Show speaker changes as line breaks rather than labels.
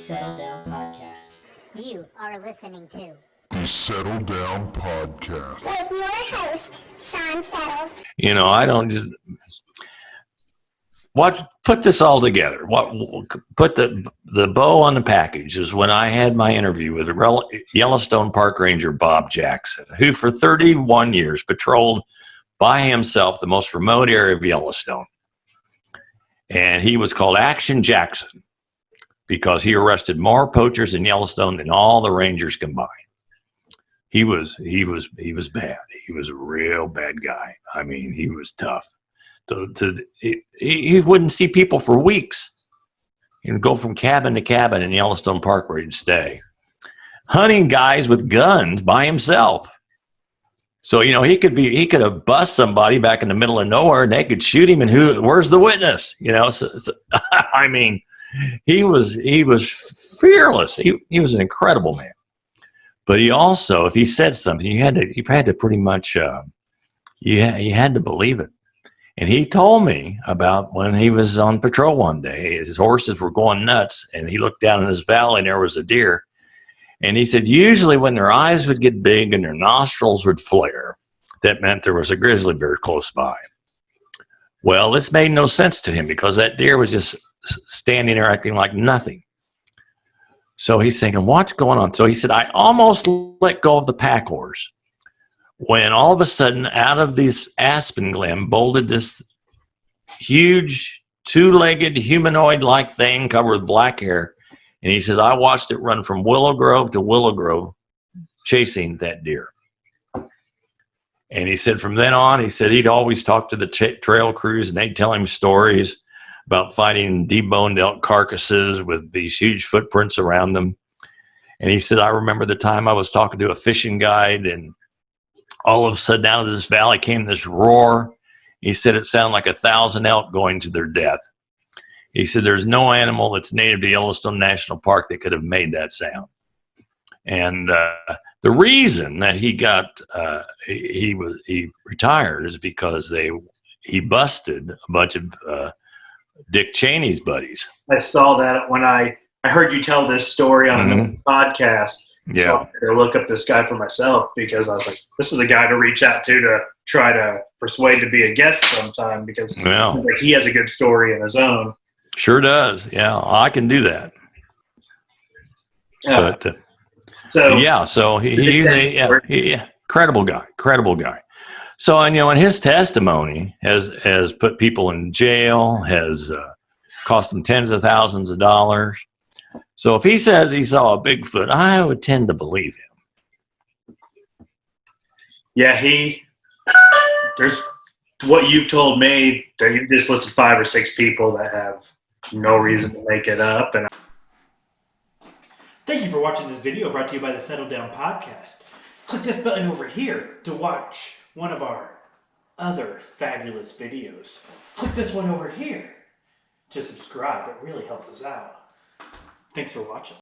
Settle Down Podcast.
You are listening to
The Settle Down Podcast.
with your host, Sean Settles.
You know, I don't just put this all together. Put the bow on the package is when I had my interview with Yellowstone Park Ranger Bob Jackson, who for 31 years patrolled by himself the most remote area of Yellowstone. And he was called Action Jackson because he arrested more poachers in Yellowstone than all the rangers combined. He was bad. He was a real bad guy. I mean, he was tough. He wouldn't see people for weeks. He'd go from cabin to cabin in Yellowstone Park where he'd stay, hunting guys with guns by himself. So, you know, he could have bust somebody back in the middle of nowhere and they could shoot him, and where's the witness? You know, so I mean, he was fearless. He was an incredible man. But he also, if he said something, you had to pretty much you had to believe it. And he told me about when he was on patrol one day, his horses were going nuts, and he looked down in this valley and there was a deer. And he said, usually when their eyes would get big and their nostrils would flare, that meant there was a grizzly bear close by. Well, this made no sense to him because that deer was just standing there acting like nothing. So he's thinking, what's going on? So he said, I almost let go of the pack horse when all of a sudden out of this aspen glen bolted this huge two-legged humanoid-like thing covered with black hair. And he says, I watched it run from Willow Grove to Willow Grove chasing that deer. And he said from then on, he said he'd always talk to the trail crews and they'd tell him stories about finding deboned elk carcasses with these huge footprints around them. And he said, I remember the time I was talking to a fishing guide and all of a sudden out of this valley came this roar. He said it sounded like 1,000 elk going to their death. He said there's no animal that's native to Yellowstone National Park that could have made that sound. And the reason that he retired is because he busted a bunch of Dick Cheney's buddies.
I saw that when I heard you tell this story on a podcast.
Yeah.
So I had to look up this guy for myself because I was like, this is a guy to reach out to try to persuade to be a guest sometime because like he has a good story in his own.
Sure does. Yeah, I can do that.
Yeah.
But
so
he's incredible guy. So, and, you know, and his testimony has put people in jail, has cost them tens of thousands of dollars. So if he says he saw a Bigfoot, I would tend to believe him.
Yeah, there's what you've told me that you just listed 5 or 6 people that have no reason to make it up. And
thank you for watching this video brought to you by the Settle Down Podcast. Click this button over here to watch one of our other fabulous videos. Click this one over here to subscribe. It really helps us out. Thanks for watching.